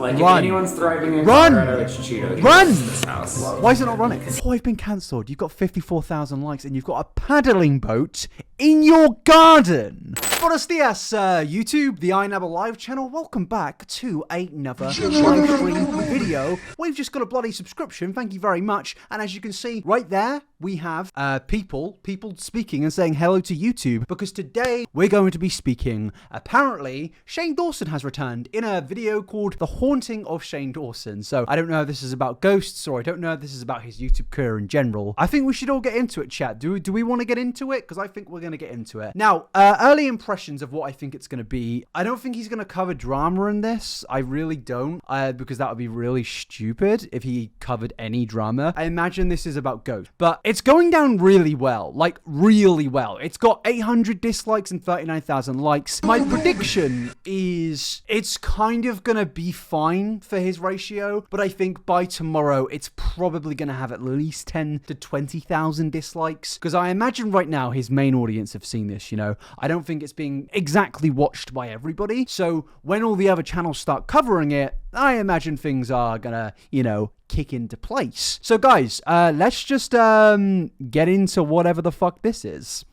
Like, Run. if anyone's thriving in Run. Colorado, it's Cheeto. Run! This house. Why is it not running? Oh, I've been cancelled. You've got 54,000 likes and you've got a paddling boat in your garden. Buenos dias, YouTube, the iNabber Live channel. Welcome back to another live stream video. We've just got a bloody subscription. Thank you very much. And as you can see right there, we have people speaking and saying hello to YouTube, because today we're going to be speaking. Apparently, Shane Dawson has returned in a video called The Haunting of Shane Dawson. So I don't know if this is about ghosts, or I don't know if this is about his YouTube career in general. I think we should all get into it, chat. Do we want to get into it? Because I think we're going to get into it. Now, early impressions of what I think it's going to be. I don't think he's going to cover drama in this. I really don't, because that would be really stupid if he covered any drama. I imagine this is about ghosts, but it's going down really well, like really well. It's got 800 dislikes and 39,000 likes. My prediction is it's kind of going to be fine for his ratio, but I think by tomorrow it's probably going to have at least 10 to 20,000 dislikes, because I imagine right now his main audience have seen this, you know. I don't think it's being exactly watched by everybody, so when all the other channels start covering it, I imagine things are gonna, you know, kick into place. So guys, let's just get into whatever the fuck this is.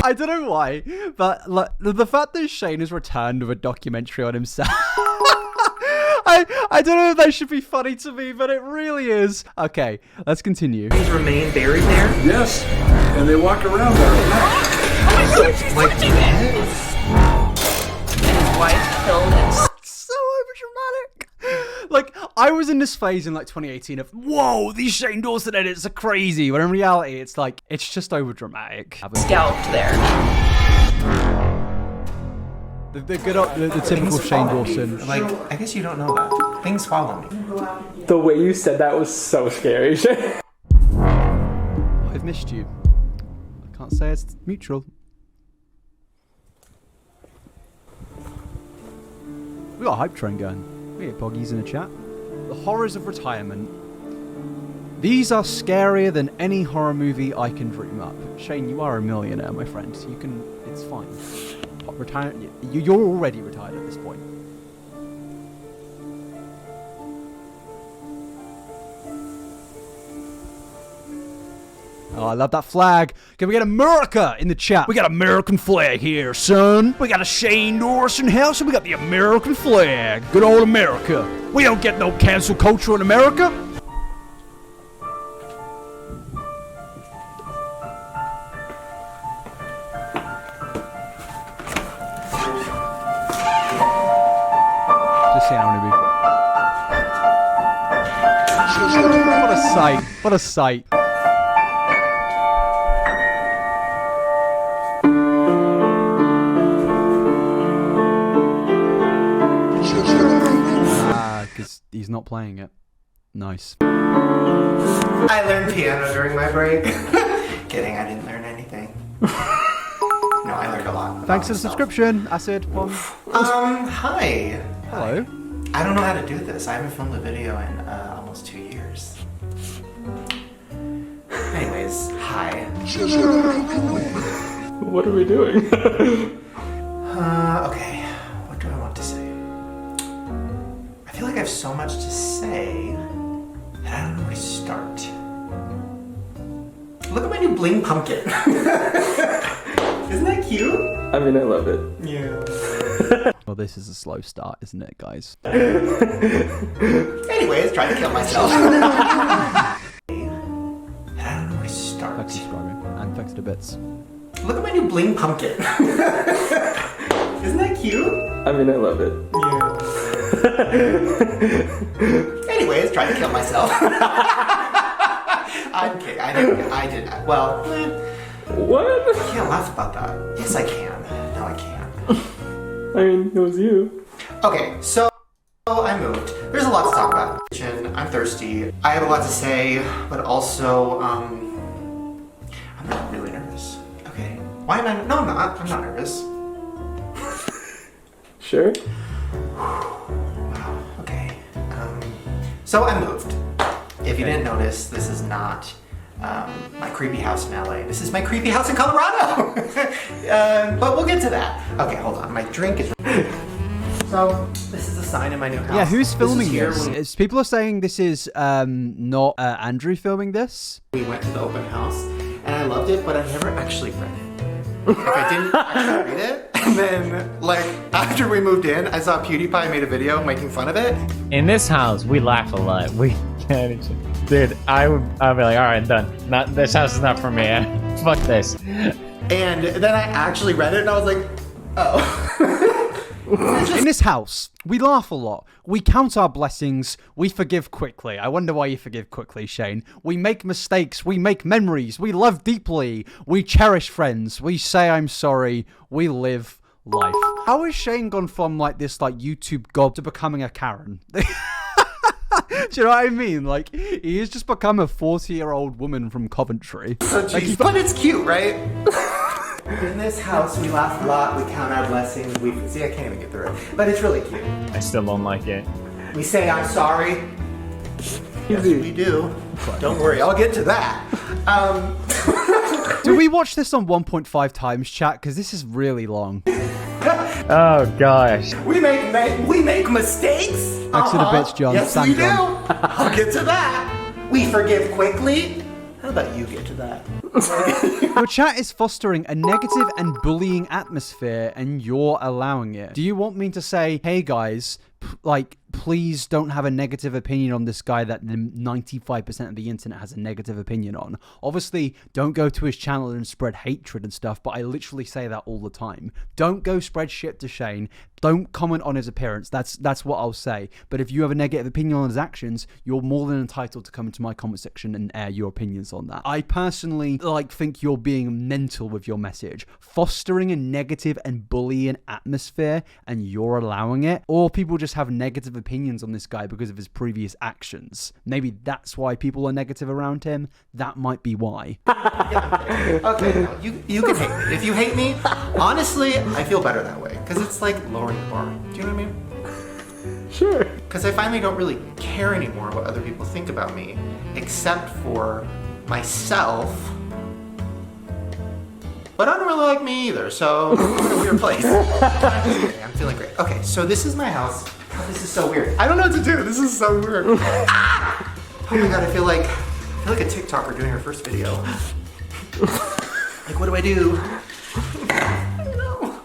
I don't know why, but like, the fact that Shane has returned with a documentary on himself. I don't know if that should be funny to me, but it really is. Okay, let's continue. He's remained buried there? Yes, and they walk around there at night. Oh my god, she's touching it! And his wife killed him. So overdramatic. Like, I was in this phase in like 2018 of, whoa, these Shane Dawson edits are crazy. When in reality, it's like, it's just overdramatic. Scalped there. The typical Shane Dawson. Like, I guess you don't know that. Things follow me. The way you said that was so scary. I've missed you. I can't say it's mutual. We got a hype train going. We get Boggies in the chat. The horrors of retirement. These are scarier than any horror movie I can dream up. Shane, you are a millionaire, my friend. You can. It's fine. You're already retired at this point. Oh, I love that flag. Can we get America in the chat? We got American flag here, son. We got a Shane Dawson house, and we got the American flag. Good old America. We don't get no cancel culture in America. Just saying, I'm gonna be. What a sight. What a sight. Because he's not playing it. Nice. I learned piano during my break. Kidding, I didn't learn anything. No, I learned a lot. Thanks for the subscription, Acid One. Hi. Hello. I don't know how to do this. I haven't filmed a video in almost 2 years. Anyways, hi. What are we doing? Okay. What do I want to say? I feel like I have so much to say that I don't know where to start. Look at my new bling pumpkin. Isn't that cute? I mean, I love it. Yeah. Well, this is a slow start, isn't it, guys? Anyways, trying to kill myself. I don't know where to start. Thanks for subscribing, and thanks to Bits. Look at my new bling pumpkin. Isn't that cute? I mean, I love it. Yeah. Anyways, trying to kill myself. I'm kidding. I didn't. Well, What? I can't laugh about that. Yes, I can. No, I can't. I mean, it was you. Okay, so I moved. There's a lot to talk about. I'm thirsty. I have a lot to say, but also, I'm not really nervous. Okay. Why am I? No, I'm not. I'm not nervous. Sure. Wow. Okay. So I moved. If you didn't notice, this is not my creepy house in LA. This is my creepy house in Colorado. But we'll get to that. Okay, hold on. My drink is... So, this is a sign in my new house. Yeah, who's filming this? When People are saying this is not Andrew filming this. we went to the open house, and I loved it, but I never actually read it. Like, I didn't actually read it, and then, like, after we moved in, I saw PewDiePie made a video making fun of it. In this house, we laugh a lot. We can't. Dude, I'd be like, all right, done. This house is not for me. Fuck this. And then I actually read it, and I was like, oh. In this house, we laugh a lot. We count our blessings. We forgive quickly. I wonder why you forgive quickly, Shane. We make mistakes. We make memories. We love deeply. We cherish friends. We say I'm sorry. We live life. How has Shane gone from like this like YouTube god to becoming a Karen? Do you know what I mean? Like, he has just become a 40-year-old woman from Coventry. Like, but it's cute, right? In this house, we laugh a lot, we count our blessings, see, I can't even get through it, but it's really cute. I still don't like it. We say, I'm sorry. Yes, we do. Don't worry, I'll get to that. Do we watch this on 1.5 times, chat? Because this is really long. Oh, gosh. We make mistakes. Thanks for the bits, John. Yes, Thank we do. John. I'll get to that. We forgive quickly. How about you get to that? Your chat is fostering a negative and bullying atmosphere, and you're allowing it. Do you want me to say, hey guys, please don't have a negative opinion on this guy that the 95% of the internet has a negative opinion on? Obviously, don't go to his channel and spread hatred and stuff, but I literally say that all the time. Don't go spread shit to Shane. Don't comment on his appearance. That's what I'll say. But if you have a negative opinion on his actions, you're more than entitled to come into my comment section and air your opinions on that. I personally think you're being mental with your message, fostering a negative and bullying atmosphere, and you're allowing it. Or people just have negative opinions on this guy because of his previous actions. Maybe that's why people are negative around him. That might be why. Okay, you can hate me. If you hate me, honestly, I feel better that way. Because it's like lowering the bar. Do you know what I mean? Sure. Because I finally don't really care anymore what other people think about me, except for myself. But I don't really like me either, so I'm in a weird place. I'm feeling great. Okay, so this is my house. Oh, this is so weird. I don't know what to do. This is so weird. Ah! Oh my god, I feel like a TikToker doing her first video. Like, what do I do? I don't know.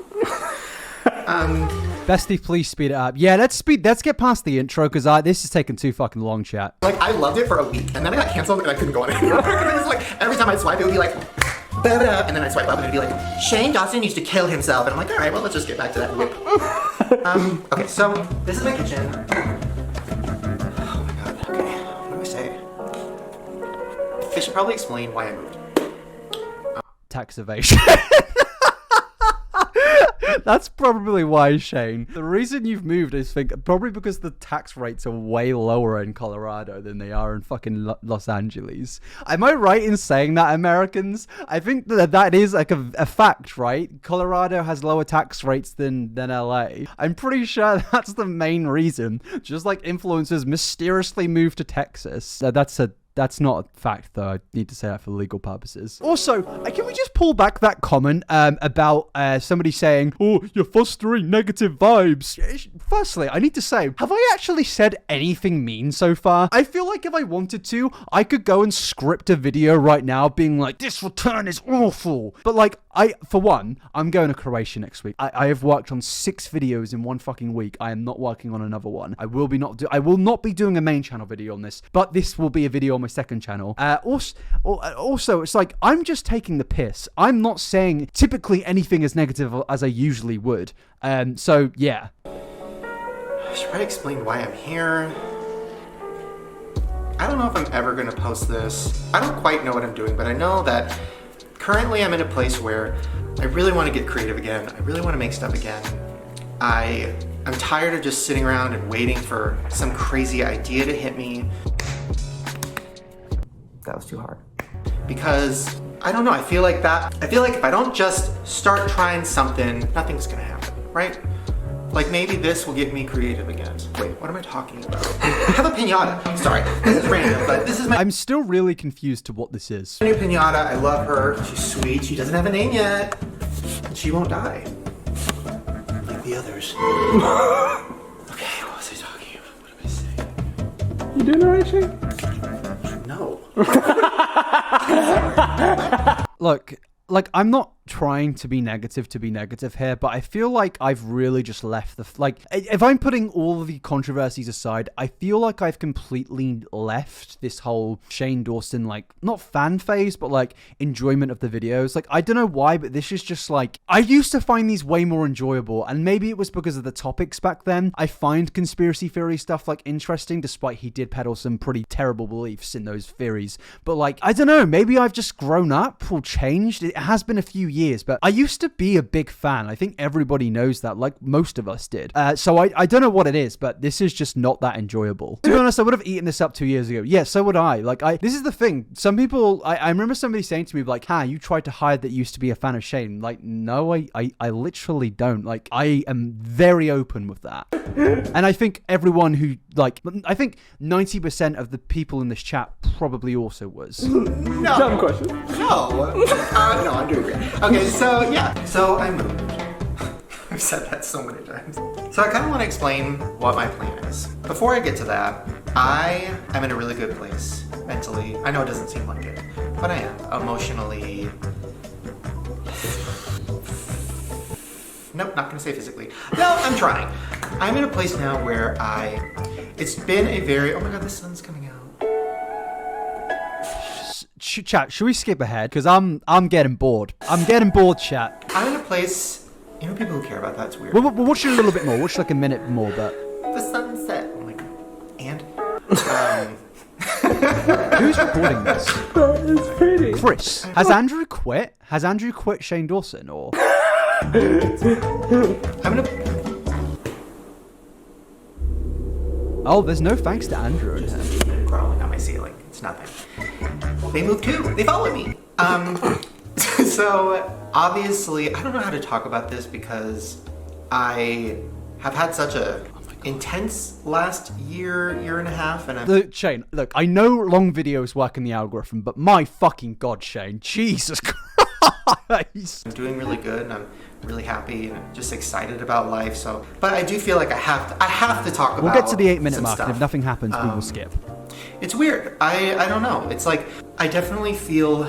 Bestie, please speed it up. Yeah, let's get past the intro, because this is taking too fucking long, chat. Like, I loved it for a week, and then I got canceled, and I couldn't go on it anymore. It was like, every time I swipe, it would be like, da-da, and then I swipe up, and it'd be like, Shane Dawson used to kill himself, and I'm like, all right, well, let's just get back to that whip. Okay, so this is my kitchen. Oh my god, okay, what do I say? I should probably explain why I moved. Tax evasion. That's probably why, Shane. The reason you've moved is probably because the tax rates are way lower in Colorado than they are in fucking Los Angeles. Am I right in saying that, Americans? I think that is like a fact, right? Colorado has lower tax rates than LA. I'm pretty sure that's the main reason. Just like influencers mysteriously move to Texas. That's not a fact, though. I need to say that for legal purposes. Also, can we just pull back that comment about somebody saying, oh, you're fostering negative vibes? Firstly, I need to say, have I actually said anything mean so far? I feel like if I wanted to, I could go and script a video right now being like, this return is awful. But like, for one, I'm going to Croatia next week. I have worked on 6 videos in one fucking week. I am not working on another one. I will not be doing a main channel video on this, but this will be a video on my second channel. Also, it's like, I'm just taking the piss. I'm not saying typically anything as negative as I usually would. So yeah. I should probably explain why I'm here. I don't know if I'm ever gonna post this. I don't quite know what I'm doing, but I know that currently I'm in a place where I really want to get creative again. I really want to make stuff again. I'm tired of just sitting around and waiting for some crazy idea to hit me. That was too hard. Because, I don't know, I feel like if I don't just start trying something, nothing's gonna happen, right? Like maybe this will get me creative again. Wait, what am I talking about? I have a pinata. Sorry, this is random, but this is my I'm still really confused to what this is. new pinata. I love her. She's sweet. She doesn't have a name yet. She won't die. Like the others. Okay, what was I talking about? What am I saying? You doing alright, Shane? No. Look, like, I'm not trying to be negative here, but I feel like I've really just left the like if I'm putting all of the controversies aside, I feel like I've completely left this whole Shane Dawson, like, not fan phase, but like enjoyment of the videos. Like, I don't know why, but this is just like, I used to find these way more enjoyable, and maybe it was because of the topics back then. I find conspiracy theory stuff like interesting, despite he did peddle some pretty terrible beliefs in those theories. But like, I don't know, maybe I've just grown up or changed. It has been a few years, but I used to be a big fan. I think everybody knows that, like most of us did. So I don't know what it is, but this is just not that enjoyable. To be honest, I would have eaten this up 2 years ago. Yeah, so would I. Like, this is the thing. Some people, I remember somebody saying to me, like, you tried to hide that you used to be a fan of Shane. Like, no, I literally don't. Like, I am very open with that. And I think everyone who, like, I think 90% of the people in this chat probably also was. Dumb question. No, I'm doing great. Okay, so yeah, so I moved. I've said that so many times. So I kind of want to explain what my plan is. Before I get to that, I am in a really good place mentally. I know it doesn't seem like it, but I am emotionally. Nope, not gonna say physically. No, I'm trying. I'm in a place now where it's been a very, oh my god, the sun's coming out. Chat, should we skip ahead? Because I'm getting bored. I'm getting bored, chat. I'm in a place, you know, people who care about that's weird. We'll watch it a little bit more. Watch like a minute more, but... The sunset. I'm like, and? Who's recording this? It's pretty. Chris. Has Andrew quit? Has Andrew quit Shane Dawson, or...? I'm gonna... Oh, there's no thanks to Andrew in here. Crawling on my ceiling. It's nothing. They moved too. They followed me. So obviously, I don't know how to talk about this because I have had such a intense last year and a half, and Look, Shane, look, I know long videos work in the algorithm, but my fucking god, Shane, Jesus Christ. I'm doing really good, and I'm really happy, and I'm just excited about life. So, but I do feel like I have to talk about. We'll get to the 8-minute some mark, stuff. and if nothing happens, we will skip. It's weird. I don't know. It's like I definitely feel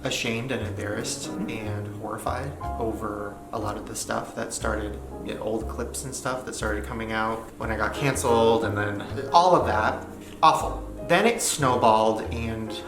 ashamed and embarrassed and horrified over a lot of the stuff that started, old clips and stuff that started coming out when I got canceled, and then all of that. Awful. Then it snowballed,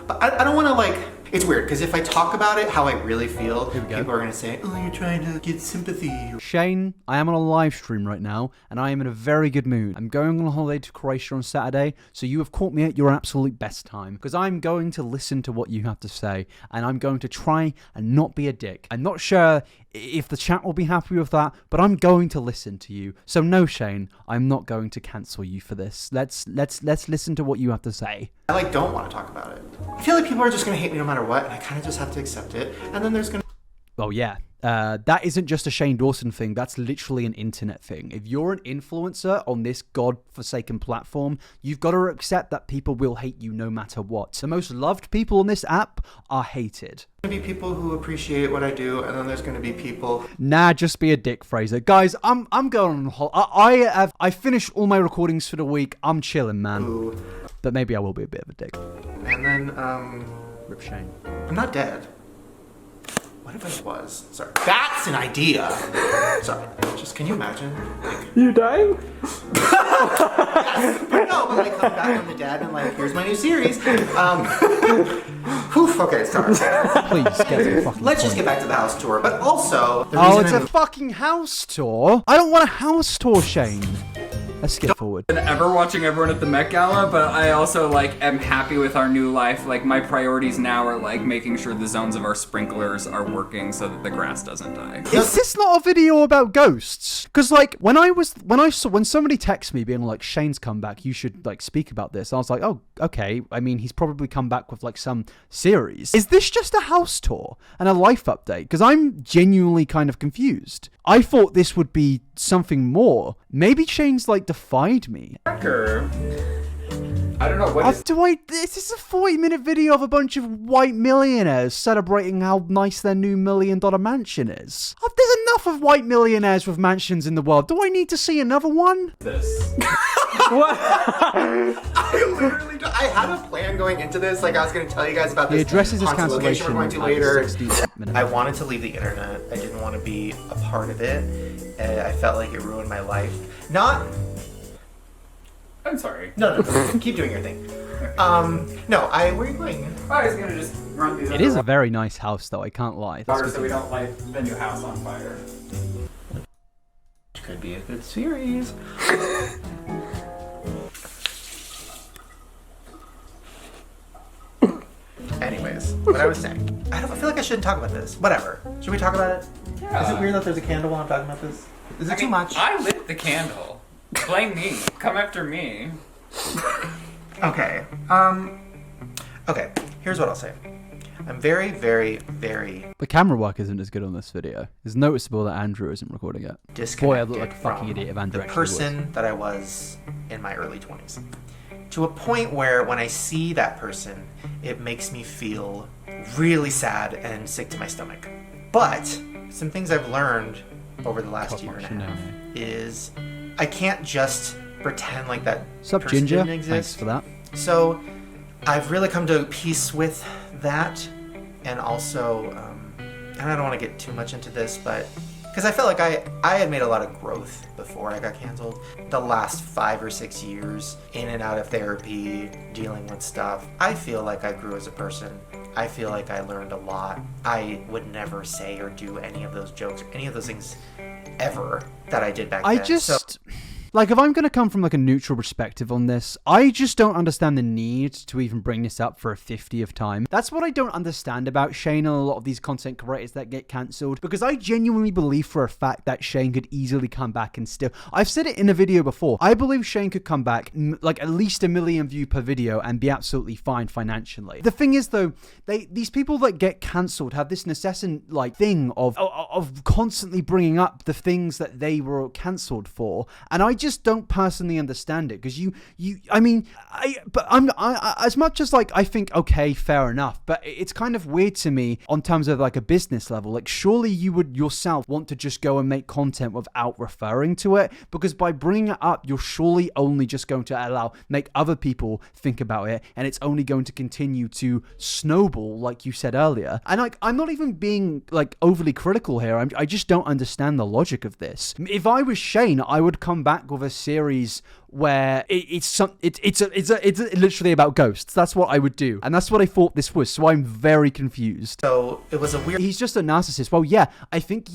but I don't want to like. It's weird because if I talk about it how I really feel, people are going to say, oh, you're trying to get sympathy. Shane, I am on a live stream right now, and I am in a very good mood. I'm going on a holiday to Croatia on Saturday, so you have caught me at your absolute best time, because I'm going to listen to what you have to say, and I'm going to try and not be a dick. I'm not sure if the chat will be happy with that, but I'm going to listen to you. So no, Shane, I'm not going to cancel you for this. Let's listen to what you have to say. I don't want to talk about it. I feel like people are just going to hate me no matter what, and I kind of just have to accept it. And then there's going to... Well, yeah. That isn't just a Shane Dawson thing. That's literally an internet thing. If you're an influencer on this godforsaken platform, you've got to accept that people will hate you no matter what. The most loved people on this app are hated. There's going to be people who appreciate what I do, and then there's going to be people... Nah, just be a dick, Fraser. Guys, I'm going on holiday. I finished all my recordings for the week. I'm chilling, man. Who... But maybe I will be a bit of a dick. And then, Rip Shane. I'm not dead. What if I was? Sorry. That's an idea! Sorry. Just, can you imagine? You dying? Yes, but no, but come back from the dead and here's my new series. Okay, sorry. Please get to the fucking Let's just point. get back to the house tour. But also, the Oh, reason it's I'm... a fucking house tour? I don't want a house tour, Shane. Let's skip forward. Ever watching everyone at the Met Gala, but I also like am happy with our new life. Like my priorities now are like making sure the zones of our sprinklers are working so that the grass doesn't die. Is this not a video about ghosts? Because like when somebody texted me being like, Shane's come back, you should like speak about this. I was like, oh, okay. I mean, he's probably come back with like some series. Is this just a house tour and a life update? Because I'm genuinely kind of confused. I thought this would be something more. Maybe Shane's like defied me. I don't know what is. This is a 40-minute video of a bunch of white millionaires celebrating how nice their new $1 million mansion is. There's enough of white millionaires with mansions in the world. Do I need to see another one? This. I had a plan going into this. Like I was going to tell you guys about this. He addresses his haunted location cancellation we're going to at later. 60 minutes. I wanted to leave the internet. I didn't want to be a part of it. I felt like it ruined my life. I'm sorry. No. Keep doing your thing. Where are you going? I was gonna just run these. It is a very nice house, though. I can't lie. so we don't light the new house on fire. Which could be a good series. Anyways, what I was saying. I feel like I shouldn't talk about this. Whatever. Should we talk about it? Yeah. Is it weird that there's a candle while I'm talking about this? Is it too much? I lit the candle. Blame me. Come after me. Okay. Okay. Here's what I'll say. I'm very, very, very The camera work isn't as good on this video. It's noticeable that Andrew isn't recording it. disconnected Boy, I look like a fucking from idiot if Andrew the actually was. person that I was in my early 20s. To a point where when I see that person, it makes me feel really sad and sick to my stomach. But some things I've learned over the last year and a half is I can't just pretend like that Sup, person Ginger? didn't exist. Thanks for that. So I've really come to peace with that, and also, and I don't want to get too much into this, but because I felt like I had made a lot of growth before I got canceled. The last 5 or 6 years in and out of therapy, dealing with stuff, I feel like I grew as a person. I feel like I learned a lot. I would never say or do any of those jokes, any of those things ever that I did back then. Like, if I'm going to come from, like, a neutral perspective on this, I just don't understand the need to even bring this up for a 50th time. That's what I don't understand about Shane and a lot of these content creators that get cancelled, because I genuinely believe for a fact that Shane could easily come back and still... I've said it in a video before. I believe Shane could come back, like, at least 1 million view per video and be absolutely fine financially. The thing is, though, these people that get cancelled have this incessant, like, thing of constantly bringing up the things that they were cancelled for, and I just don't personally understand it, because as much as like I think, okay, fair enough, but it's kind of weird to me on terms of like a business level. Like, surely you would yourself want to just go and make content without referring to it, because by bringing it up, you're surely only just going to make other people think about it, and it's only going to continue to snowball, like you said earlier. And like, I'm not even being like overly critical here. I just don't understand the logic of this. If I was Shane, I would come back with a series where it's literally about ghosts. That's what I would do, and that's what I thought this was. So I'm very confused. So it was a weird... He's just a narcissist. Well, yeah, I think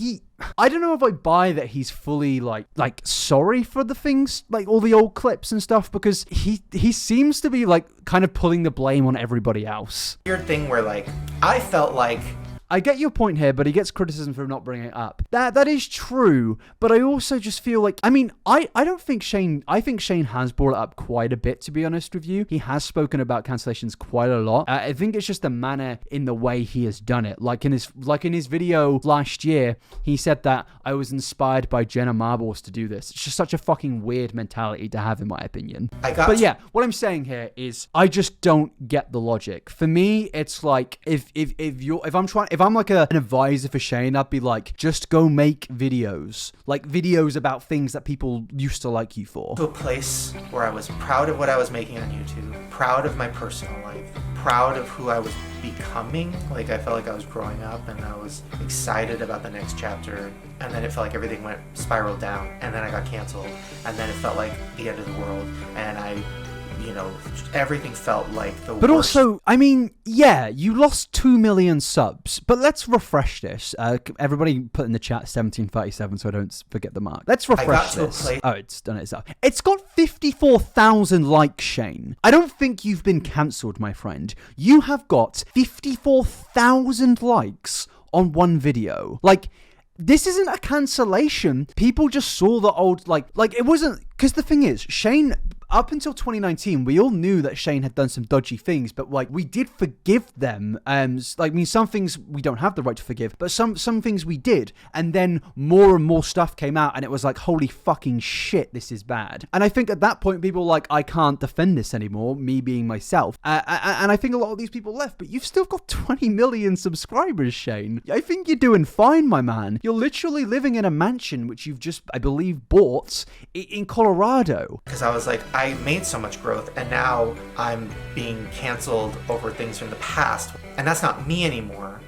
I don't know if I buy that he's fully like sorry for the things, like all the old clips and stuff, because he seems to be like kind of pulling the blame on everybody else. Weird thing where like I felt like... I get your point here, but he gets criticism for not bringing it up. That is true, but I also just feel like, I mean, I think Shane has brought it up quite a bit, to be honest with you. He has spoken about cancellations quite a lot. I think it's just the manner in the way he has done it. Like in his video last year, he said that I was inspired by Jenna Marbles to do this. It's just such a fucking weird mentality to have, in my opinion. But yeah, what I'm saying here is I just don't get the logic. For me, it's like if I'm like an advisor for Shane, I'd be like, just go make videos. Like videos about things that people used to like you for. To a place where I was proud of what I was making on YouTube, proud of my personal life, proud of who I was becoming. Like I felt like I was growing up and I was excited about the next chapter, and then it felt like everything spiraled down, and then I got canceled, and then it felt like the end of the world, and I you know, everything felt like the But worst. also, I mean, yeah, you lost 2 million subs, but let's refresh this. Everybody put in the chat 1737 so I don't forget the mark. Let's refresh to a this. place- Oh, it's done itself. It's got 54,000 likes, Shane. I don't think you've been cancelled, my friend. You have got 54,000 likes on one video. Like, this isn't a cancellation. People just saw the old, like it wasn't, because the thing is, Shane, up until 2019, we all knew that Shane had done some dodgy things, but like we did forgive them. Like, I mean, some things we don't have the right to forgive, but some things we did. And then more and more stuff came out, and it was like, holy fucking shit, this is bad. And I think at that point, people were like, I can't defend this anymore, me being myself. And I think a lot of these people left, but you've still got 20 million subscribers, Shane. I think you're doing fine, my man. You're literally living in a mansion, which you've just, I believe, bought in Colorado. Because I was like, I made so much growth, and now I'm being canceled over things from the past, and that's not me anymore.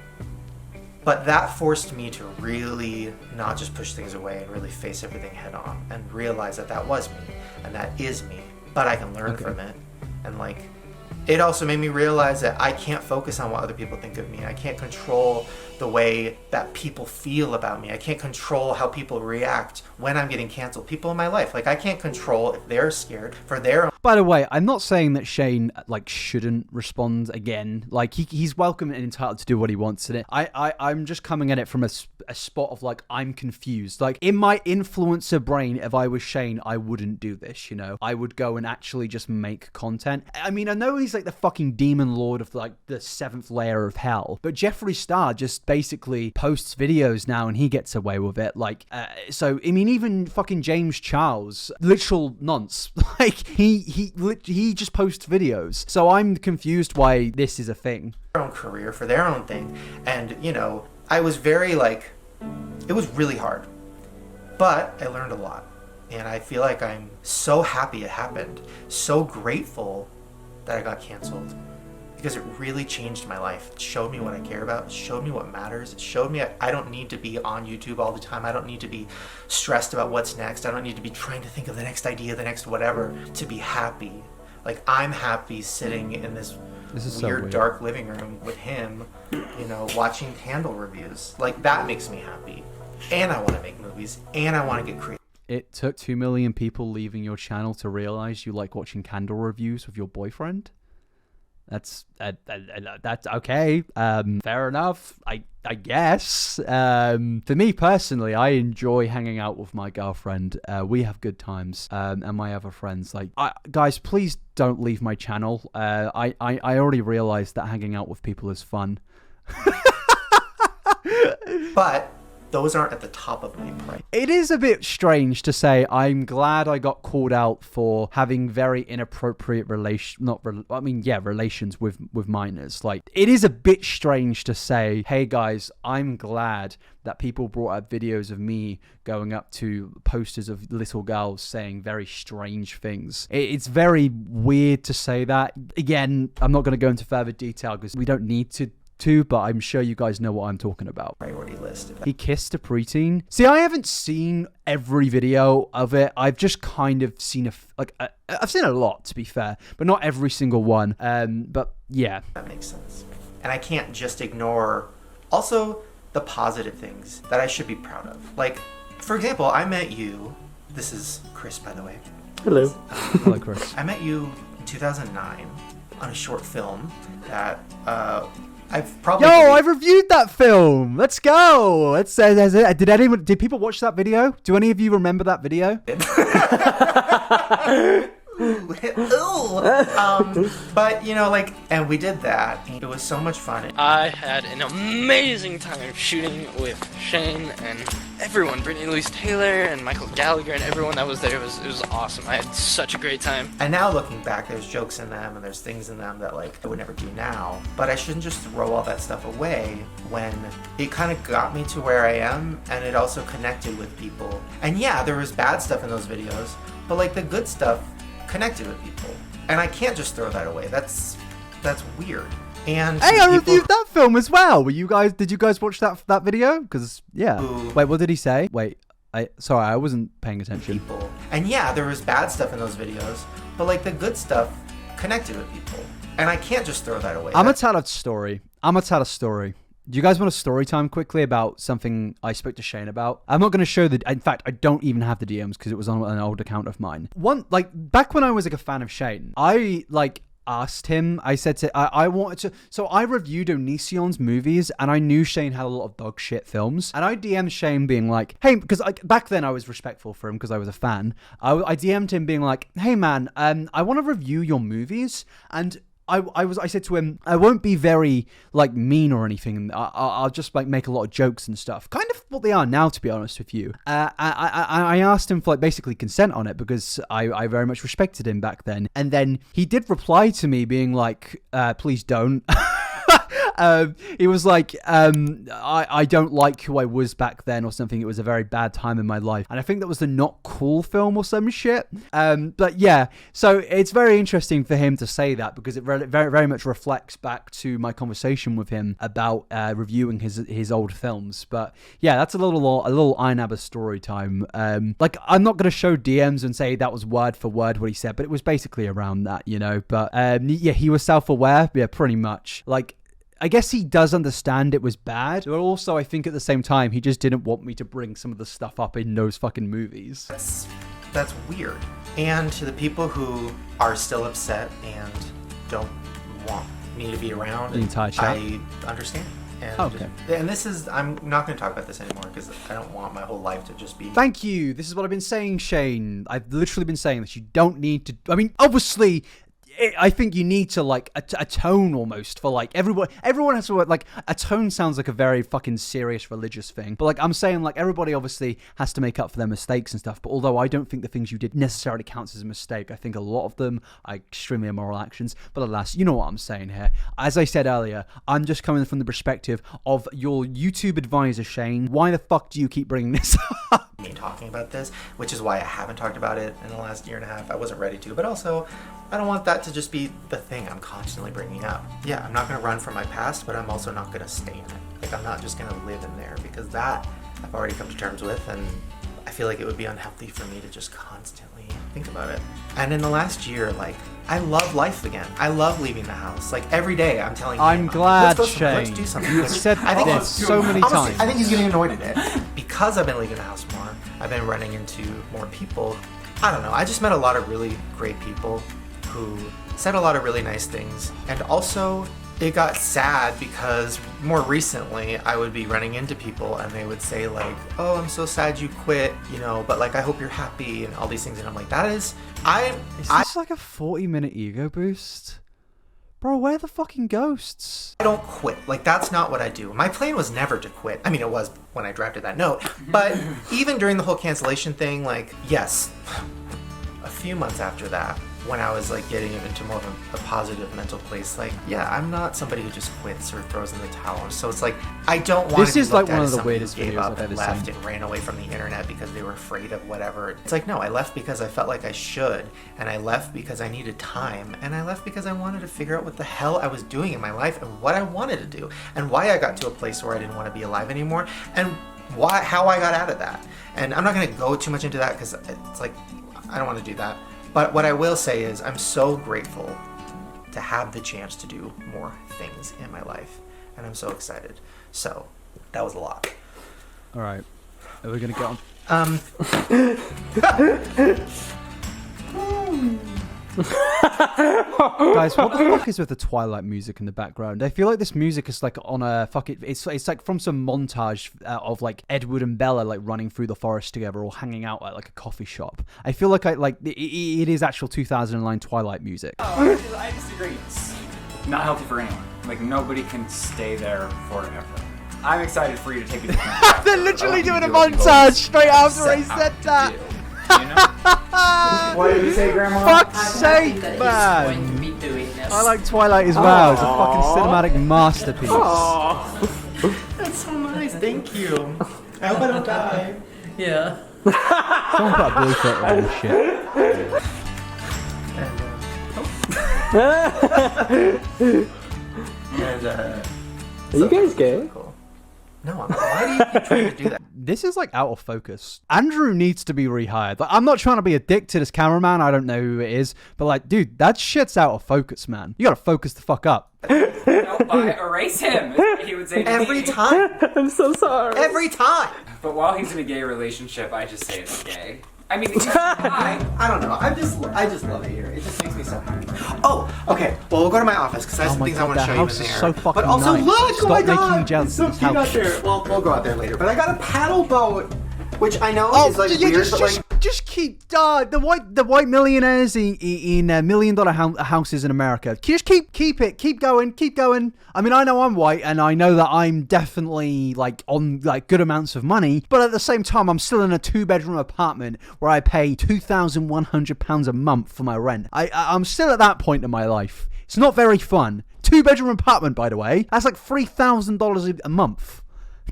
But that forced me to really not just push things away and really face everything head on and realize that that was me and that is me, but I can learn from it. And like, it also made me realize that I can't focus on what other people think of me. I can't control the way that people feel about me. I can't control how people react when I'm getting canceled. People in my life, like, I can't control if they're scared for their own. By the way, I'm not saying that Shane like shouldn't respond again. Like, he's welcome and entitled to do what he wants in it. I'm just coming at it from a spot of like, I'm confused. Like, in my influencer brain, if I was Shane, I wouldn't do this, you know? I would go and actually just make content. I mean, I know he's like the fucking demon lord of like the 7th layer of hell, but Jeffree Star just basically posts videos now and he gets away with it. Like, so, I mean, even fucking James Charles, literal nonce, like, he just posts videos. So I'm confused why this is a thing. Their own career, for their own thing. And, you know, I was very like, it was really hard, but I learned a lot. And I feel like I'm so happy it happened, so grateful that I got canceled, because it really changed my life. It showed me what I care about. It showed me what matters. It showed me I don't need to be on YouTube all the time. I don't need to be stressed about what's next. I don't need to be trying to think of the next idea, the next whatever, to be happy. Like, I'm happy sitting in this is weird, so weird, dark living room with him, you know, watching candle reviews. Like, that makes me happy. And I want to make movies, and I want to get creative. It took 2 million people leaving your channel to realize you like watching candle reviews with your boyfriend. That's okay. Fair enough, I guess. For me personally, I enjoy hanging out with my girlfriend. We have good times, and my other friends. Like, guys, please don't leave my channel. I already realized that hanging out with people is fun. But those aren't at the top of my priority. It is a bit strange to say I'm glad I got called out for having very inappropriate relations with minors. Like, it is a bit strange to say, hey guys, I'm glad that people brought up videos of me going up to posters of little girls saying very strange things. It's very weird to say that. Again, I'm not going to go into further detail because we don't need to, but I'm sure you guys know what I'm talking about. Priority list. He kissed a preteen. See, I haven't seen every video of it. I've just kind of seen I've seen a lot, to be fair, but not every single one. But yeah, That makes sense. And I can't just ignore also the positive things that I should be proud of. Like, for example, I met you. This is Chris, by the way. Hello. hello, Chris. I met you in 2009 on a short film that I've probably. Yo, I reviewed that film. Let's go. Did people watch that video? Do any of you remember that video? But you know, like, and we did that. It was so much fun. I had an amazing time shooting with Shane and everyone, Brittany Louise Taylor and Michael Gallagher and everyone that was there. It was awesome. I had such a great time. And now looking back, there's jokes in them and there's things in them that like I would never do now. But I shouldn't just throw all that stuff away when it kind of got me to where I am, and it also connected with people. And yeah, there was bad stuff in those videos, but like the good stuff connected with people. And I can't just throw that away. That's weird. And Hey, I people reviewed that film as well. Did you guys watch that video? Because yeah. Ooh. Wait, what did he say? Wait, sorry, I wasn't paying attention. people. And yeah, there was bad stuff in those videos, but like the good stuff connected with people, and I can't just throw that away. I'm gonna tell a story. Do you guys want a story time quickly about something I spoke to Shane about? I'm not going to show in fact, I don't even have the DMs because it was on an old account of mine. Back when I was like a fan of Shane, I asked him, I said to, I wanted to, so I reviewed Onision's movies and I knew Shane had a lot of dog shit films. And I DM'd Shane being like, hey, because back then I was respectful for him because I was a fan. I DM'd him being like, hey man, I want to review your movies, and I said to him, I won't be very like mean or anything. I'll just like make a lot of jokes and stuff. Kind of what they are now, to be honest with you. I asked him for like basically consent on it because I very much respected him back then. And then he did reply to me being like, please don't. He was like, I don't like who I was back then or something. It was a very bad time in my life. And I think that was the Not Cool film or some shit. But yeah, so it's very interesting for him to say that because it very, very much reflects back to my conversation with him about reviewing his old films. But yeah, that's a little inabber story time. Like, I'm not going to show DMs and say that was word for word what he said, but it was basically around that, you know. But yeah, he was self-aware. Yeah, pretty much. Like, I guess he does understand it was bad, but also I think at the same time, he just didn't want me to bring some of the stuff up in those fucking movies. That's weird. And to the people who are still upset and don't want me to be around, the entire chat? I understand. And okay. And this is, I'm not going to talk about this anymore because I don't want my whole life to just be... Thank you. This is what I've been saying, Shane. I've literally been saying this. You don't need to... I mean, obviously... I think you need to like atone almost for like everyone has to like atone sounds like a very fucking serious religious thing, but like I'm saying like everybody obviously has to make up for their mistakes and stuff, but although I don't think the things you did necessarily counts as a mistake, I think a lot of them are extremely immoral actions. But alas, you know what I'm saying here. As I said earlier, I'm just coming from the perspective of your YouTube advisor, Shane. Why the fuck do you keep bringing this up? Me talking about this, which is why I haven't talked about it in the last year and a half. I wasn't ready to, but also I don't want that to just be the thing I'm constantly bringing up. Yeah, I'm not going to run from my past, but I'm also not going to stay in it. Like, I'm not just going to live in there because that I've already come to terms with, and I feel like it would be unhealthy for me to just constantly think about it. And in the last year, like, I love life again. I love leaving the house. Like, every day I'm telling him, I'm glad, let's Shane. do something. You've said this so many times. I think he's getting annoyed at it. Because I've been leaving the house more, I've been running into more people. I don't know, I just met a lot of really great people who said a lot of really nice things. And also, it got sad because more recently I would be running into people and they would say like, oh, I'm so sad you quit, you know, but like I hope you're happy and all these things. And I'm like, is this like a 40-minute ego boost? Bro, where are the fucking ghosts? I don't quit. Like, that's not what I do. My plan was never to quit. I mean, it was when I drafted that note. But even during the whole cancellation thing, like, yes, a few months after that, when I was like getting into more of a positive mental place, like, yeah, I'm not somebody who just quits or throws in the towel. So it's like, I don't want to be looked at as somebody who gave up and left and ran away from the internet because they were afraid of whatever. It's like, no, I left because I felt like I should, and I left because I needed time, and I left because I wanted to figure out what the hell I was doing in my life and what I wanted to do and why I got to a place where I didn't want to be alive anymore and how I got out of that. And I'm not going to go too much into that because it's like, I don't want to do that. But what I will say is I'm so grateful to have the chance to do more things in my life. And I'm so excited. So, that was a lot. All right. Are we going to get on? Guys, what the fuck is with the Twilight music in the background? I feel like this music is like on a it's like from some montage of like Edward and Bella like running through the forest together or hanging out at like a coffee shop. I feel like it is actual 2009 Twilight music. Oh, I disagree. It's not healthy for anyone. Like, nobody can stay there forever. I'm excited for you to take it. They're literally doing a montage straight after I said that. You know? What did you say, Grandma? Fuck's sake, man! I like Twilight as well. It's a fucking cinematic masterpiece. That's so nice. Thank you. I hope I don't die. Yeah. Someone put a blue filter on this shit. And, Are you guys gay? Cool. No, why do you keep trying to do that? This is like out of focus. Andrew needs to be rehired. Like, I'm not trying to be a dick to this cameraman. I don't know who it is, but like, dude, that shit's out of focus, man. You gotta focus the fuck up. Erase him, he would say to Every me. time. I'm so sorry. Every time. But while he's in a gay relationship, I just say it's gay. I mean, I don't know. I just love it here. It just makes me so happy. Oh, okay. Well, we'll go to my office because I have some things I want to show you in house there. is so fucking but also, nice. look! Stop Oh my making god! me jealous It's so of this cute out house. there. Well, we'll go out there later. But I got a paddle boat, which I know is like weird, but like. Just keep the white millionaires in $1 million houses in America. Just keep going. I mean, I know I'm white, and I know that I'm definitely like on like good amounts of money, but at the same time, I'm still in a 2-bedroom apartment where I pay £2,100 a month for my rent. I'm still at that point in my life. It's not very fun. 2-bedroom apartment, by the way. That's like $3,000 a month.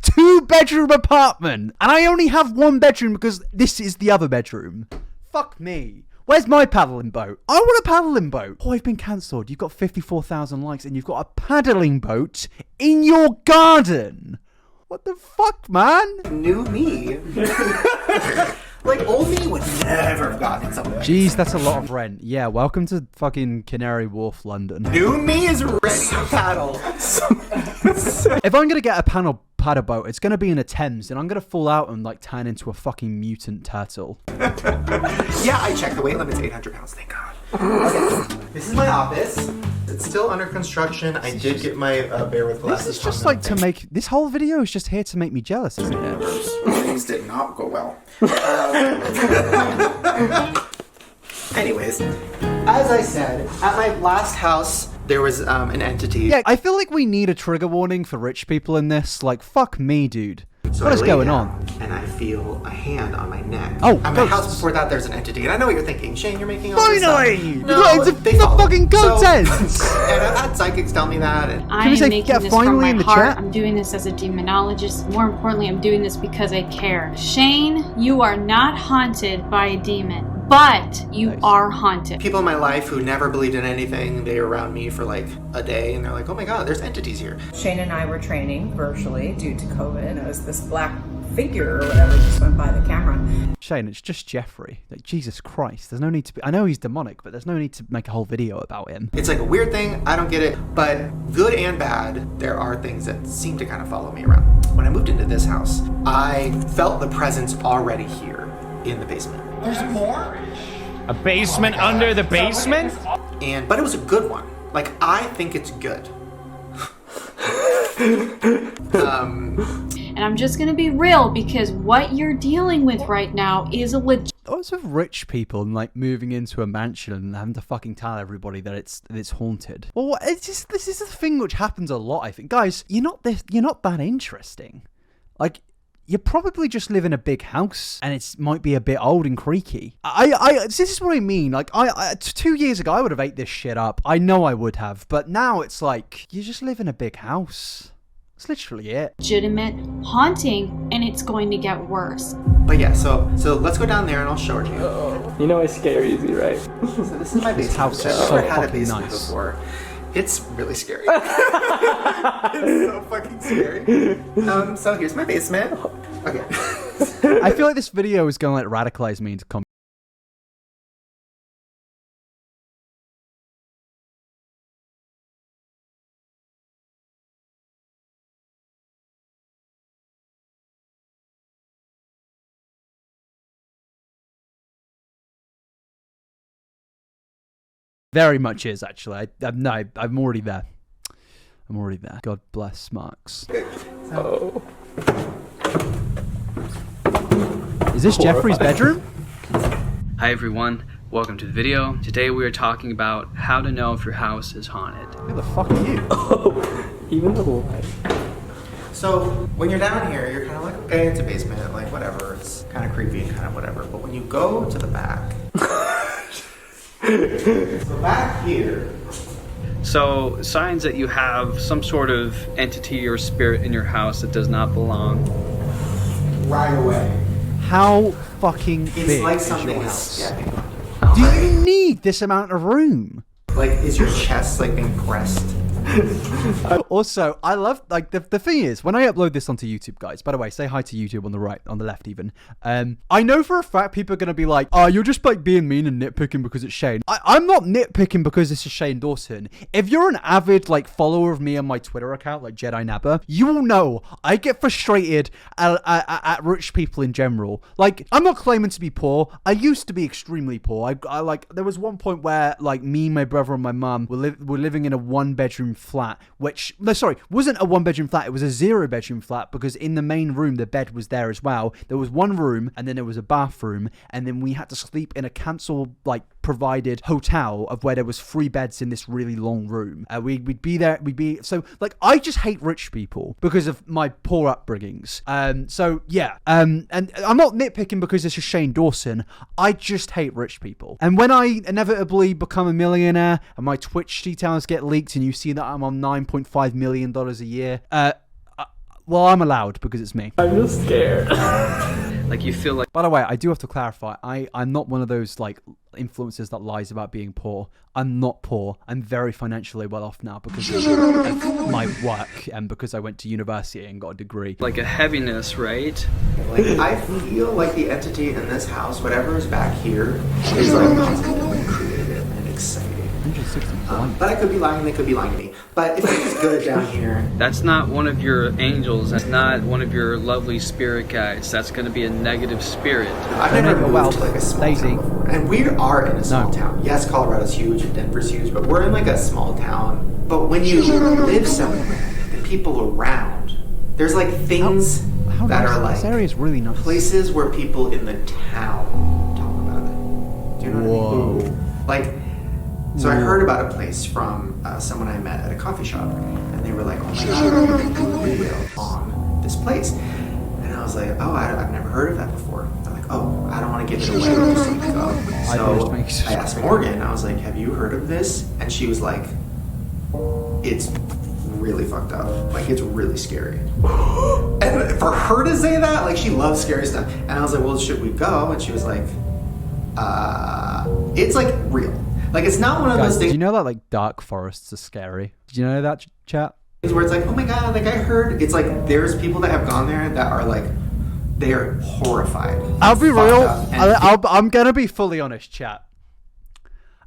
2-bedroom apartment, and I only have 1 bedroom because this is the other bedroom. Fuck me. Where's my paddling boat? I want a paddling boat. Oh, I've been cancelled. You've got 54,000 likes and you've got a paddling boat in your garden. What the fuck, man? New me. Like, old me would never have gotten something. Jeez, that's a lot of rent. Yeah, welcome to fucking Canary Wharf, London. New me is ready to paddle. If I'm gonna get a paddle boat, it's gonna be in a Thames, and I'm gonna fall out and like turn into a fucking mutant turtle. Yeah, I checked. The weight limit's 800 pounds. Thank God. Okay, this is my office. It's still under construction. I did get my bear with glasses. This is just like to make. This whole video is just here to make me jealous, isn't it? Things did not go well. Anyways, as I said, at my last house, there was an entity. Yeah, I feel like we need a trigger warning for rich people in this. Like, fuck me, dude. So What is I lay going down, on? And I feel a hand on my neck. Oh, at my ghosts. house before that, there's an entity, and I know what you're thinking, Shane. You're making all this Finally! stuff. No, It's they the follow. fucking content! And I've had psychics tell me that. And I Can we am say making get this finally from my in the heart. chat? I'm doing this as a demonologist. More importantly, I'm doing this because I care. Shane, you are not haunted by a demon, but you are haunted. people in my life who never believed in anything, they were around me for like a day, and they're like, "Oh my God, there's entities here." Shane and I were training virtually due to COVID. It was this black figure or whatever just went by the camera. Shane, it's just Jeffrey. Like, Jesus Christ. There's no need to be. I know he's demonic, but there's no need to make a whole video about him. It's like a weird thing. I don't get it, but good and bad, there are things that seem to kind of follow me around. When I moved into this house, I felt the presence already here in the basement. There's more. A basement under the basement? But it was a good one. Like, I think it's good. And I'm just gonna be real because what you're dealing with right now is a legit. Lots of rich people and like moving into a mansion and having to fucking tell everybody that it's haunted. Well, it's just this is a thing which happens a lot. I think, guys, you're not that interesting. Like, you probably just live in a big house and it might be a bit old and creaky. This is what I mean. Like, 2 years ago, I would have ate this shit up. I know I would have, but now it's like you just live in a big house. That's literally it. Legitimate haunting, and it's going to get worse. But yeah, so let's go down there and I'll show it to you. You know I scare easy, right? So this is my basement. house I've is so never had a fucking basement nice. before. It's really scary. It's so fucking scary. So here's my basement. Okay. I feel like this video is going to like radicalize me into very much is actually. I'm already there. I'm already there. God bless Marks. Oh. Is this Jeffrey's bedroom? Hi everyone, welcome to the video. Today we are talking about how to know if your house is haunted. Who the fuck are you? Oh, even the light. So when you're down here, you're kind of like, okay, it's a basement, like whatever. It's kind of creepy and kind of whatever. But when you go to the back, so back here. So signs that you have some sort of entity or spirit in your house that does not belong. Right away. How fucking It's big like is something your else. house? Yeah. Do you need this amount of room? Like, is your chest like being pressed? Also, I love, like, the thing is, when I upload this onto YouTube, guys, by the way, say hi to YouTube on the right, on the left even. I know for a fact people are going to be like, oh, you're just, like, being mean and nitpicking because it's Shane. I'm not nitpicking because this is Shane Dawson. If you're an avid, like, follower of me on my Twitter account, like Jedi Nabber, you will know I get frustrated at rich people in general. Like, I'm not claiming to be poor. I used to be extremely poor. I like, there was one point where, like, me, my brother, and my mum were living in a one-bedroom flat, which, no, sorry, wasn't a one-bedroom flat. It was a zero-bedroom flat because in the main room, the bed was there as well. There was one room, and then there was a bathroom, and then we had to sleep in a cancel, like, provided hotel of where there was 3 beds in this really long room. We'd be there, so, like, I just hate rich people because of my poor upbringings. So, yeah, and I'm not nitpicking because this is Shane Dawson. I just hate rich people. And when I inevitably become a millionaire and my Twitch details get leaked and you see that I'm on $9.5 million a year, well, I'm allowed because it's me. I'm just scared. Like, you feel like... By the way, I do have to clarify, I'm not one of those, like, influencers that lies about being poor. I'm not poor. I'm very financially well off now because of my work and because I went to university and got a degree. Like a heaviness, right? Like, I feel like the entity in this house, whatever is back here, is like positively creative and exciting. But I could be lying, they could be lying to me. But if it's good down here... That's not one of your angels. That's not one of your lovely spirit guides. That's going to be a negative spirit. I've never moved to like a small town before. And we are in a small town. Yes, Colorado's huge and Denver's huge, but we're in like a small town. But when you live somewhere, the people around, there's like things that are like... This area is really nice. Places where people in the town talk about it. Do you know what I mean? Like... So I heard about a place from someone I met at a coffee shop, and they were like, oh my god, I'm going to do a video on this place. And I was like, oh, I've never heard of that before. They're like, oh, I don't want to give it away, just let it go. So I asked Morgan, I was like, have you heard of this? And she was like, it's really fucked up. Like, it's really scary. And for her to say that, like, she loves scary stuff. And I was like, well, should we go? And she was like, it's like real. Like, it's not one of those things. Do you know that, like, dark forests are scary? Did you know that, chat? Where it's like, oh my god, like, I heard. It's like, there's people that have gone there that are like, they are horrified. I'll be real. I'm gonna be fully honest, chat.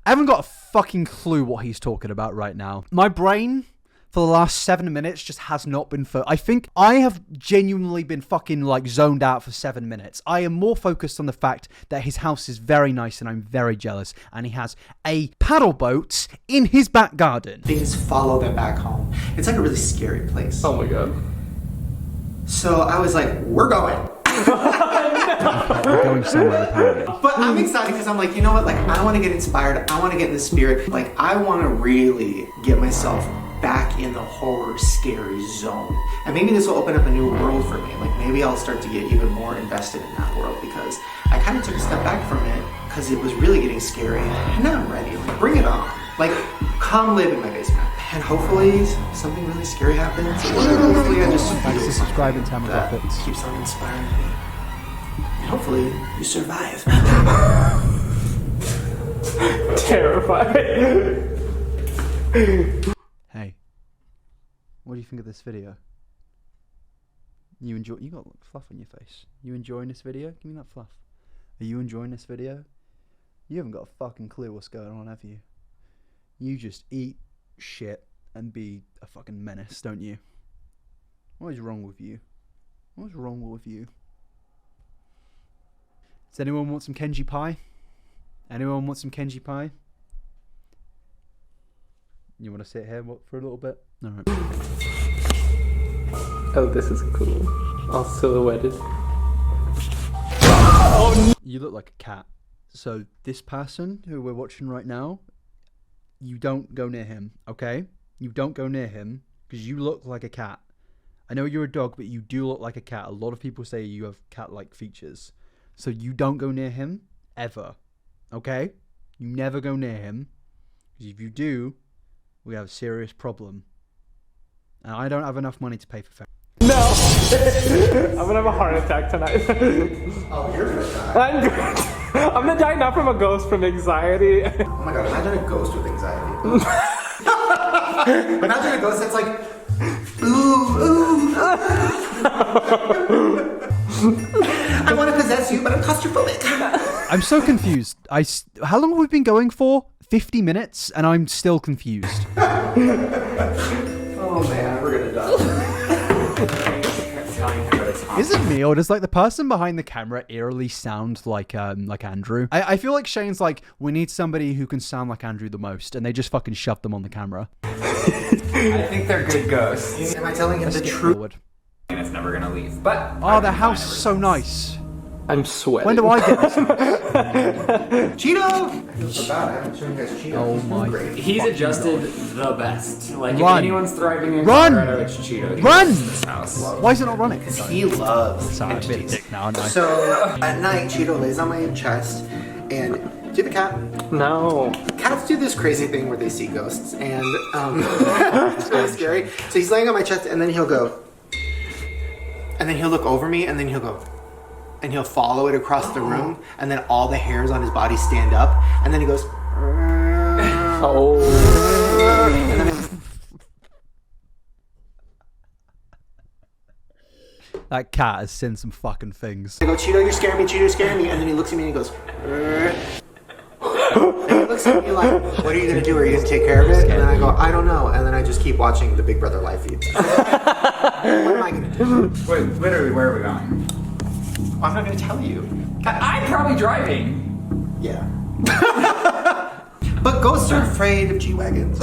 I haven't got a fucking clue what he's talking about right now. My brain, for the last 7 minutes, just has not been I think I have genuinely been fucking, like, zoned out for 7 minutes. I am more focused on the fact that his house is very nice and I'm very jealous, and he has a paddle boat in his back garden. Things follow them back home. It's like a really scary place. Oh my god. So I was like, we're going. We're going somewhere, apparently. But I'm excited because I'm like, you know what? Like, I want to get inspired. I want to get in the spirit. Like, I want to really get myself back in the horror scary zone, and maybe this will open up a new world for me. Like, maybe I'll start to get even more invested in that world because I kind of took a step back from it because it was really getting scary, and now I'm ready. Like, bring it on. Like, come live in my basement, and hopefully something really scary happens, or hopefully I just Thanks for subscribing, Tammy that Buffett. keeps on inspiring me, and hopefully you survive. Terrified. Hey, what do you think of this video? You got fluff on your face. You enjoying this video? Give me that fluff. Are you enjoying this video? You haven't got a fucking clue what's going on, have you? You just eat shit and be a fucking menace, don't you? What is wrong with you? What's wrong with you? Does anyone want some Kenji pie? Anyone want some Kenji pie? You want to sit here for a little bit? All right. Oh, this is cool. All silhouetted. You look like a cat. So this person who we're watching right now, you don't go near him, okay? You don't go near him because you look like a cat. I know you're a dog, but you do look like a cat. A lot of people say you have cat-like features. So you don't go near him, ever. Okay? You never go near him. Because if you do, we have a serious problem. And I don't have enough money to pay for therapy. No! I'm gonna have a heart attack tonight. Oh, you're gonna die. I'm gonna die not from a ghost, from anxiety. Oh my god, imagine a ghost with anxiety. Imagine a ghost that's like, ooh. I want to possess you, but I'm claustrophobic. I'm so confused. How long have we been going for? 50 minutes, and I'm still confused. Oh man, we're gonna die. Is it me, or does like the person behind the camera eerily sound like Andrew? I feel like Shane's like, we need somebody who can sound like Andrew the most, and they just fucking shove them on the camera. I think they're good ghosts. Am I telling him the truth? And it's never gonna leave. But oh, the house is so nice. I'm sweating. When do I get this? Cheeto! I feel so bad. I haven't shown you guys Cheeto. Oh my. he's adjusted the best. Like if Run. anyone's thriving in Run. Colorado, it's Cheeto. Run! This house. Why is it not running? Because he loves Sorry, I'm a bit dick now, aren't I? So at night, Cheeto lays on my chest, and do you have a cat? No. Cats do this crazy thing where they see ghosts, and it's kind of scary. So he's laying on my chest, and then he'll go, and then he'll look over me, and then he'll go, and he'll follow it across the room, and then all the hairs on his body stand up, and then he goes, Oh. and then That cat has seen some fucking things. I go, Cheeto, you're scaring me, Cheeto, you're scaring me, and then he looks at me and he goes, and he looks at me like, what are you gonna do? Are you gonna take care of it? And then I go, I don't know, and then I just keep watching the Big Brother live feed. What am I gonna do? Wait, literally, where are we going? I'm not gonna tell you. I'm probably driving. Yeah. But ghosts are afraid of G-Wagons.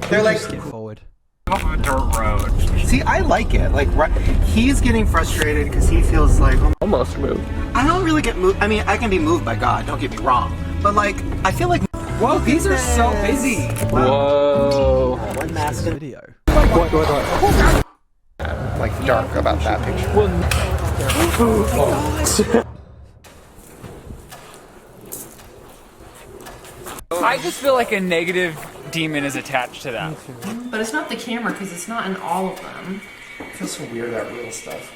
They're like, Skip forward. Off of a dirt road. see, I like it. Like, he's getting frustrated because he feels like, Almost moved. I don't really get moved. I mean, I can be moved by God, don't get me wrong. But like, I feel like, Whoa, these are so busy. Whoa. one mask Video. What? like dark about that picture. I just feel like a negative demon is attached to that. But it's not the camera because it's not in all of them. It feels so weird, that real stuff.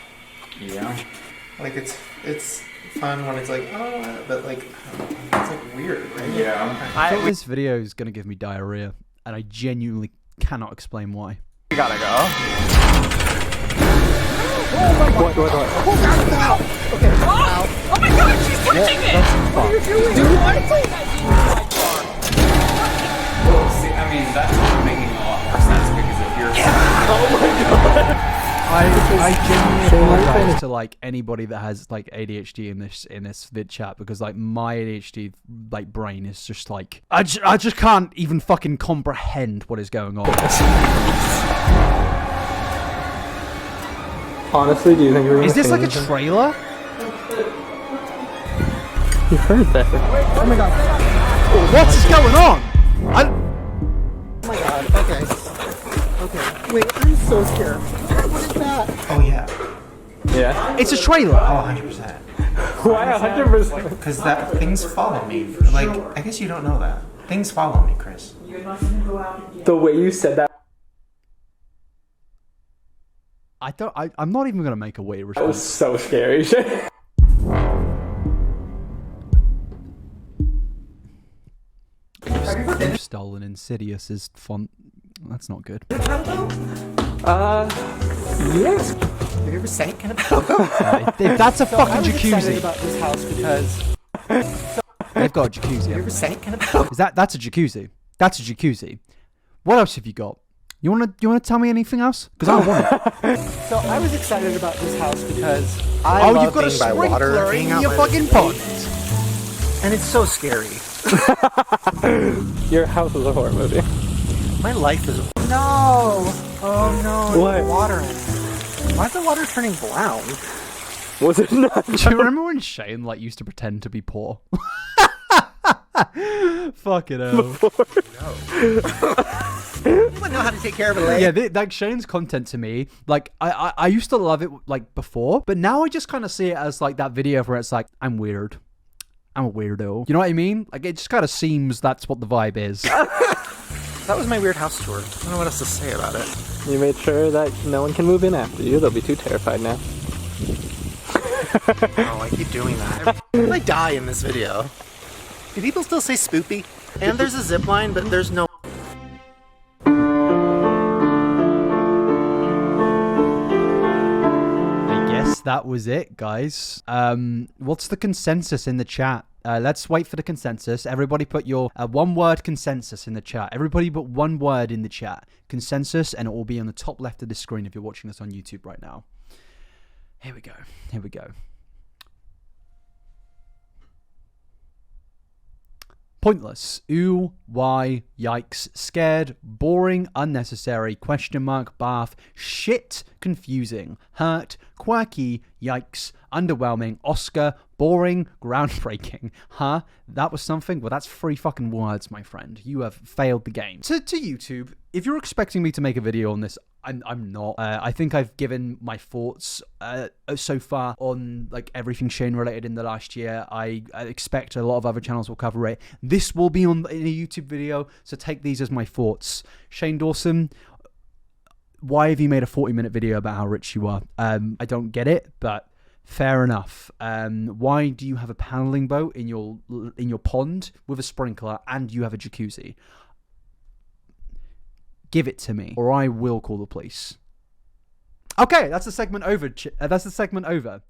Yeah. Like, it's fun when it's like, oh, but like, I don't know, it's like weird, right? Yeah. I thought this video is going to give me diarrhea, and I genuinely cannot explain why. We gotta go. What? Okay. Oh my god, she's touching it! What are you doing? Dude, Well, see, I mean, that's making a lot more sense because if you're... I genuinely apologize to like anybody that has like ADHD in this vid chat, because like my ADHD like brain is just like I just can't even fucking comprehend what is going on. Honestly, do you think we're Is this like a trailer? You heard that? Oh my god. What's going on? Oh my god. Okay. Wait, I'm so scared. What is that? Oh yeah. Yeah. It's a trailer. Oh, 100%. Why 100%? Because that things follow me. Like, I guess you don't know that. Things follow me, Chris. The way you said that I'm not even gonna make a weird was response. so scary. You've stolen Insidious's font. That's not good. Yes. Have you ever sank in a That's a fucking jacuzzi. about this house because They've got a jacuzzi. Have you ever sank in a That's a jacuzzi. That's a jacuzzi. What else have you got? You wanna tell me anything else? Because I want it. so I was excited about this house because I love you've got a being by water, sprinkler hanging in out your by fucking the pond. And it's so scary. your house is a horror movie. My life is... No! Oh no, What? there's water in it. Why is the water turning brown? Was it not? Do you remember when Shane like used to pretend to be poor? Fucking hell. You wouldn't know how to take care of a lady. Yeah, like Shane's content to me, like I used to love it like before, but now I just kind of see it as like that video where it's like, I'm weird. I'm a weirdo. You know what I mean? Like it just kind of seems that's what the vibe is. That was my weird house tour. I don't know what else to say about it. You made sure that no one can move in after you. They'll be too terrified now. Oh, I keep doing that. I die in this video. Do people still say spoopy? And there's a zip line, but there's no... that was it, guys. What's the consensus in the chat? Let's wait for the consensus. Everybody put your one-word consensus in the chat. Everybody put one word in the chat. Consensus, and it will be on the top left of the screen if you're watching this on YouTube right now. Here we go. Here we go. Pointless. Ooh, why, yikes, scared, boring, unnecessary, question mark, bath, shit, confusing, hurt, quirky, yikes, underwhelming, Oscar, boring, groundbreaking. Huh? That was something? Well, that's 3 fucking words, my friend. You have failed the game. To YouTube, if you're expecting me to make a video on this, I'm not. I think I've given my thoughts so far on like everything Shane related in the last year. I expect a lot of other channels will cover it. This will be in a YouTube video, so take these as my thoughts. Shane Dawson, why have you made a 40-minute video about how rich you are? I don't get it, but fair enough. Why do you have a paddling boat in your pond with a sprinkler and you have a jacuzzi? Give it to me, or I will call the police. Okay, that's the segment over. That's the segment over.